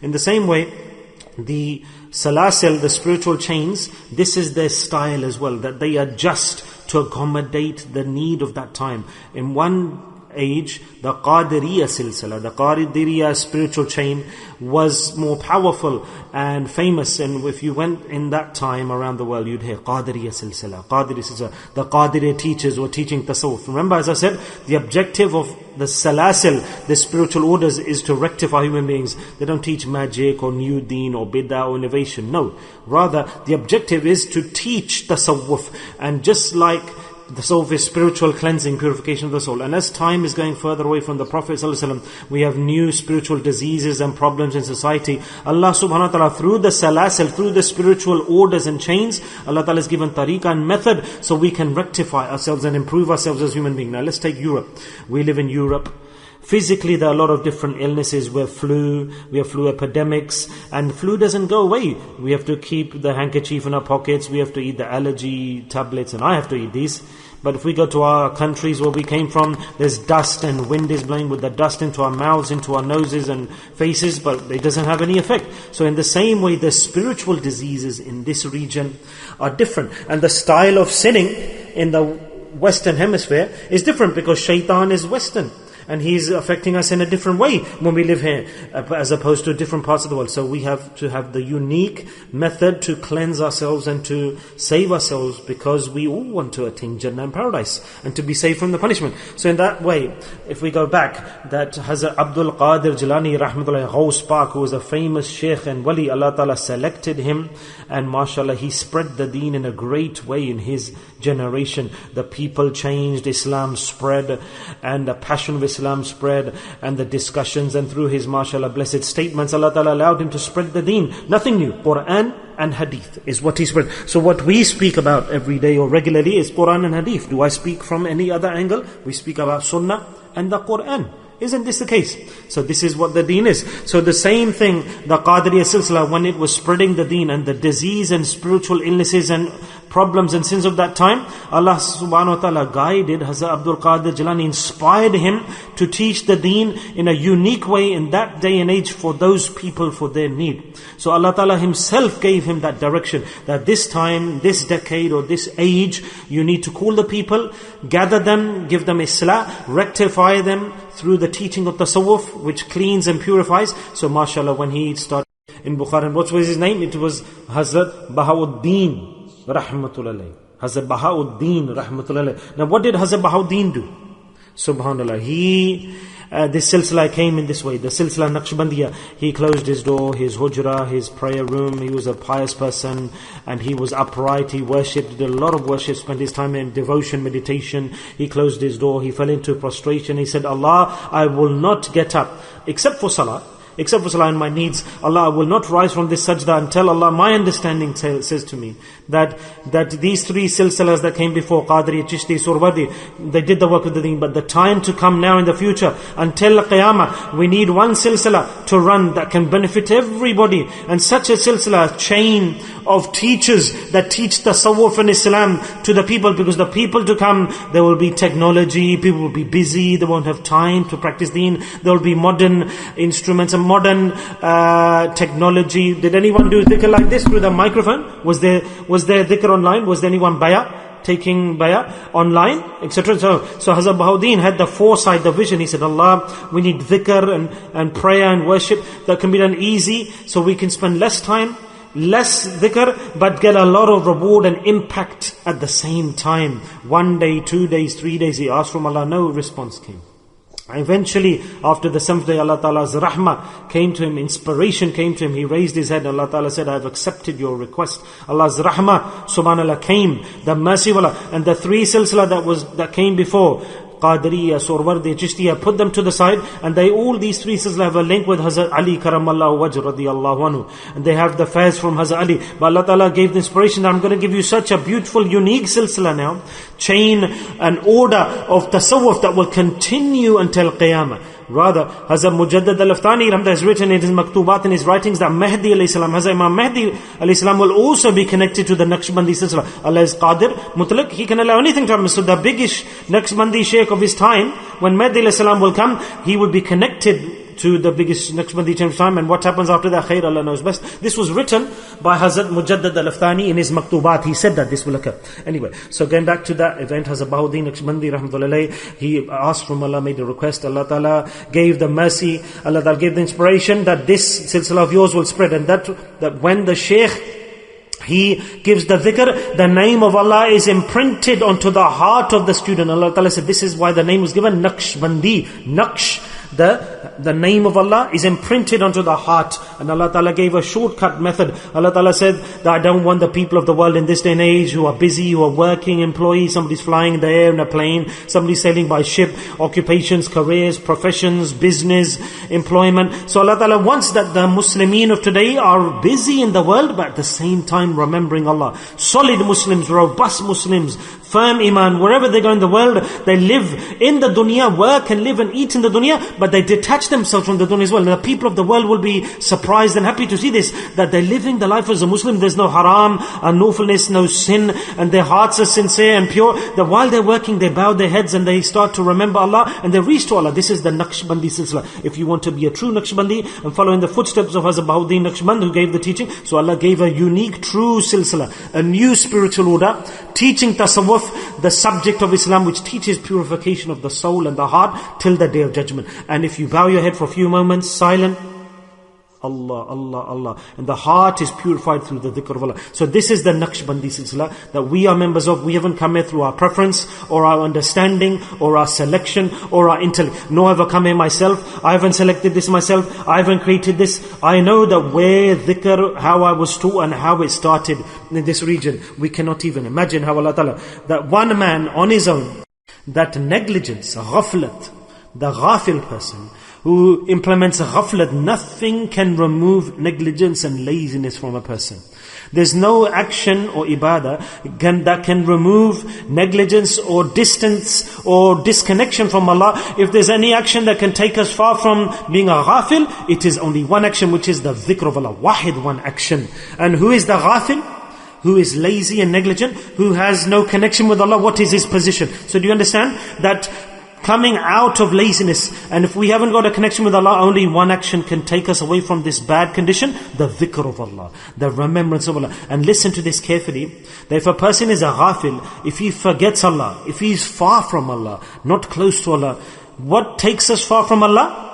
In the same way, the salasil, the spiritual chains, this is their style as well, that they adjust to accommodate the need of that time. In one age, the Qadiriya Silsila, the Qadiriya spiritual chain was more powerful and famous, and if you went in that time around the world, you'd hear Qadiriya Silsila, Qadiriya Silsila. The Qadiriya teachers were teaching tasawwuf. Remember, as I said, the objective of the salasil, the spiritual orders, is to rectify human beings. They don't teach magic or new deen or bid'ah or innovation. No, rather the objective is to teach tasawwuf. And just like the tasawwuf is spiritual cleansing, purification of the soul. And as time is going further away from the Prophet ﷺ, we have new spiritual diseases and problems in society. Allah subhanahu wa ta'ala, through the salasil, through the spiritual orders and chains, Allah ta'ala has given tariqah and method so we can rectify ourselves and improve ourselves as human beings. Now let's take Europe. We live in Europe. Physically, there are a lot of different illnesses. We have flu epidemics, and flu doesn't go away. We have to keep the handkerchief in our pockets, we have to eat the allergy tablets, and I have to eat these. But if we go to our countries where we came from, there's dust and wind is blowing with the dust into our mouths, into our noses and faces, but it doesn't have any effect. So in the same way, the spiritual diseases in this region are different. And the style of sinning in the Western Hemisphere is different because shaitan is Western. And he's affecting us in a different way when we live here, as opposed to different parts of the world. So we have to have the unique method to cleanse ourselves and to save ourselves, because we all want to attain Jannah and paradise and to be saved from the punishment. So in that way, if we go back, that Hazrat Abdul Qadir Jilani Rahmatullahi Ghaus Pak, who was a famous Sheikh and Wali, Allah Ta'ala selected him, and mashallah, he spread the deen in a great way in his generation. The people changed, Islam spread, and the passion of Islam spread, and the discussions, and through his mashallah blessed statements, Allah Ta'ala allowed him to spread the deen. Nothing new. Quran and Hadith is what he spread. So what we speak about every day or regularly is Quran and Hadith. Do I speak from any other angle? We speak about Sunnah and the Quran. Isn't this the case? So this is what the deen is. So the same thing, the Qadiriya Silsila, when it was spreading the deen and the disease and spiritual illnesses and problems and sins of that time, Allah subhanahu wa ta'ala guided Hazrat Abdul Qadir Jilani, inspired him to teach the deen in a unique way in that day and age for those people, for their need. So Allah Ta'ala himself gave him that direction, that this time, this decade or this age, you need to call the people, gather them, give them islah, rectify them through the teaching of tasawwuf, which cleans and purifies. So mashallah, when he started in Bukhara, what was his name? It was Hazrat Bahauddin Rahmatullah. Hazrat Bahauddin Rahmatullah. Now what did Hazrat Bahauddin do? Subhanallah. This silsila came in this way. The silsila Naqshbandia, he closed his door, his hujra, his prayer room. He was a pious person and he was upright. He worshipped, did a lot of worship, spent his time in devotion, meditation. He closed his door, he fell into prostration. He said, Allah, I will not get up except for salah. Except for salah and my needs. Allah, I will not rise from this sajda until Allah, my understanding says to me that these three silsilas that came before, Qadri, Chishti, Surwadi, they did the work of the deen. But the time to come now in the future, until Qiyamah, we need one silsila to run that can benefit everybody. And such a silsila, a chain of teachers that teach tasawwuf and Islam to the people, because the people to come, there will be technology, people will be busy, they won't have time to practice deen, there will be modern instruments and modern technology. Did anyone do dhikr like this through the microphone? Was there dhikr online? Was there anyone taking bayah online, etc.? So Hazrat Bahauddin had the foresight, the vision. He said, Allah, we need dhikr and prayer and worship that can be done easy, so we can spend less time, less dhikr, but get a lot of reward and impact at the same time. 1 day, 2 days, 3 days, he asked from Allah, no response came. Eventually, after the 7th day, Allah Ta'ala's rahmah came to him, inspiration came to him. He raised his head. Allah Ta'ala said, I have accepted your request. Allah's rahmah, subhanallah, came, the mercy of Allah. And the three silsila that came before, Qadiriya, Surwardi, Chishtiya, put them to the side, and these three silsila have a link with Hazrat Ali Karamallahu Wajh radiyallahu anhu. And they have the fairs from Hazrat Ali. But Allah Ta'ala gave the inspiration that I'm going to give you such a beautiful, unique silsila now, chain and order of tasawwuf that will continue until Qiyamah. Rather, Hazrat Mujaddad al-Aftani has written in his maktubat, in his writings, that Mahdi alayhi salam, Hazrat Imam Mahdi alayhi salam will also be connected to the Naqshbandi silsila. Allah is Qadir, Mutlaq, He can allow anything to happen. So the biggest Naqshbandi Sheikh of his time, when Mahdi alayhi salam will come, he will be connected to the biggest Naqshbandi chain of time, and what happens after that, khair, Allah knows best. This was written by Hazrat Mujaddad al-Afthani in his Maktubat. He said that this will occur. Anyway, so going back to that event, Hazrat Bahauddin Naqshbandi rahmatullah, he asked from Allah, made a request. Allah Ta'ala gave the mercy, Allah Ta'ala gave the inspiration that this silsila of yours will spread, and that when the Shaykh, he gives the dhikr, the name of Allah is imprinted onto the heart of the student. Allah Ta'ala said this is why the name was given Naqshbandi. Naqsh, the name of Allah is imprinted onto the heart. And Allah Ta'ala gave a shortcut method. Allah Ta'ala said that I don't want the people of the world in this day and age who are busy, who are working, employees, somebody's flying in the air in a plane, somebody's sailing by ship, occupations, careers, professions, business, employment. So Allah Ta'ala wants that the Muslimin of today are busy in the world, but at the same time remembering Allah. Solid Muslims, robust Muslims, firm iman, wherever they go in the world, they live in the dunya, work and live and eat in the dunya, but they detach themselves from the dunya as well. And the people of the world will be surprised and happy to see this, that they're living the life as a Muslim. There's no haram, unlawfulness, no sin, and their hearts are sincere and pure. That while they're working, they bow their heads and they start to remember Allah, and they reach to Allah. This is the Naqshbandi Silsila. If you want to be a true Naqshbandi and follow in the footsteps of Hazrat Bahauddin Naqshband, who gave the teaching, so Allah gave a unique, true Silsila, a new spiritual order, teaching tasawwuf, the subject of Islam, which teaches purification of the soul and the heart till the day of judgment. And if you bow your head for a few moments, silent, Allah, Allah, Allah, and the heart is purified through the dhikr of Allah. So this is the Naqshbandi Silsila that we are members of. We haven't come here through our preference or our understanding or our selection or our intellect. No, I've come here myself. I haven't selected this myself. I haven't created this. I know that where dhikr, how I was taught and how it started in this region. We cannot even imagine how Allah Ta'ala, that one man on his own, that negligence, ghaflat, the ghafil person, who implements ghaflat, nothing can remove negligence and laziness from a person. There's no action or ibadah that can remove negligence or distance or disconnection from Allah. If there's any action that can take us far from being a ghafil, it is only one action, which is the dhikr of Allah. Wahid, one action. And who is the ghafil? Who is lazy and negligent? Who has no connection with Allah? What is his position? So do you understand that coming out of laziness, and if we haven't got a connection with Allah, only one action can take us away from this bad condition, the dhikr of Allah, the remembrance of Allah. And listen to this carefully, that if a person is a ghafil, if he forgets Allah, if he is far from Allah, not close to Allah, what takes us far from Allah?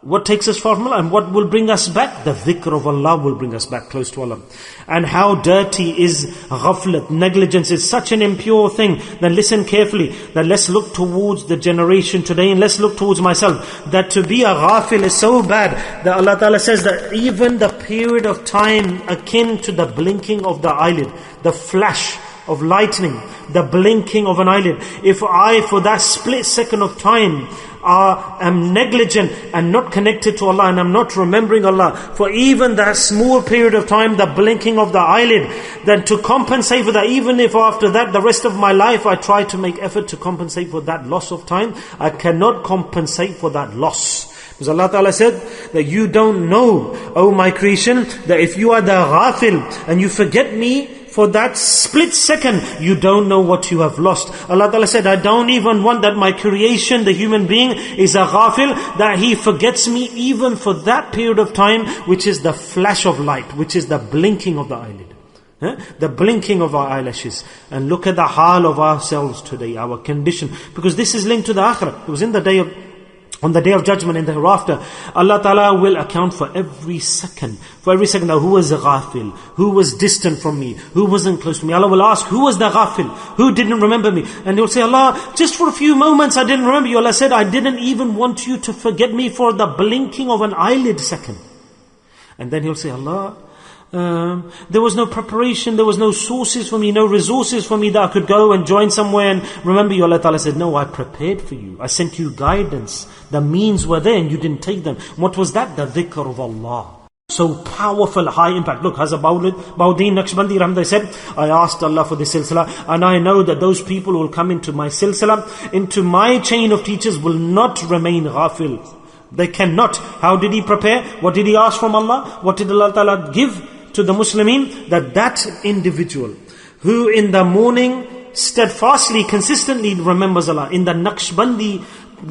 What takes us far from Allah? And what will bring us back? The dhikr of Allah will bring us back close to Allah. And how dirty is ghaflat, negligence is such an impure thing. Then listen carefully, that let's look towards the generation today, and let's look towards myself, that to be a ghafil is so bad, that Allah Ta'ala says that even the period of time akin to the blinking of the eyelid, the flash of lightning, the blinking of an eyelid, if I for that split second of time am negligent and not connected to Allah, and I'm not remembering Allah for even that small period of time, the blinking of the eyelid, then to compensate for that, even if after that the rest of my life I try to make effort to compensate for that loss of time, I cannot compensate for that loss. Because Allah Ta'ala said that you don't know, O my creation, that if you are the ghafil and you forget me for that split second, you don't know what you have lost. Allah Ta'ala said, I don't even want that my creation, the human being, is a ghafil, that he forgets me even for that period of time, which is the flash of light, which is the blinking of the eyelid. The blinking of our eyelashes. And look at the hal of ourselves today, our condition. Because this is linked to the akhirah. It was on the day of judgment, in the hereafter, Allah Ta'ala will account for every second. For every second, now who was a ghafil? Who was distant from me? Who wasn't close to me? Allah will ask, who was the ghafil? Who didn't remember me? And he'll say, Allah, just for a few moments I didn't remember you. Allah said, I didn't even want you to forget me for the blinking of an eyelid second. And then he'll say, Allah, there was no preparation, there was no sources for me, no resources for me that I could go and join somewhere and remember you. Allah Ta'ala said, no, I prepared for you. I sent you guidance. The means were there and you didn't take them. What was that? The dhikr of Allah. So powerful, high impact. Look, Hazrat Bahauddin Naqshbandi Rahmatullah said, I asked Allah for this silsila, and I know that those people who will come into my silsila, into my chain of teachers, will not remain ghafil. They cannot. How did he prepare? What did he ask from Allah? What did Allah Ta'ala give to the Muslimin? That individual who in the morning steadfastly, consistently remembers Allah, in the Naqshbandi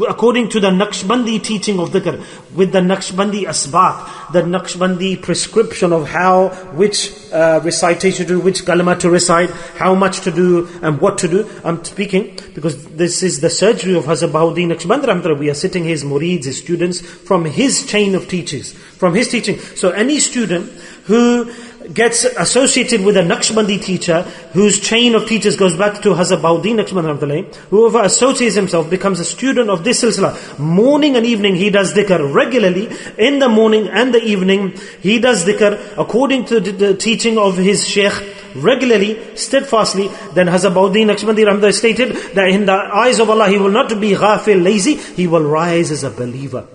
according to the Naqshbandi teaching of dhikr, with the Naqshbandi asbaq, the Naqshbandi prescription of how, which recitation to do, which kalima to recite, how much to do and what to do. I'm speaking because this is the surgery of Hazrat Bahauddin Naqshbandi Rahmatullah. We are sitting his murids, his students, from his chain of teachers, from his teaching. So any student who gets associated with a Naqshbandi teacher, whose chain of teachers goes back to Hazrat Bahauddin Naqshbandi, whoever associates himself becomes a student of this silsila. Morning and evening he does dhikr regularly. In the morning and the evening he does dhikr according to the teaching of his sheikh, regularly, steadfastly. Then Hazrat Bahauddin Naqshbandi stated that in the eyes of Allah he will not be ghafil, lazy, he will rise as a believer.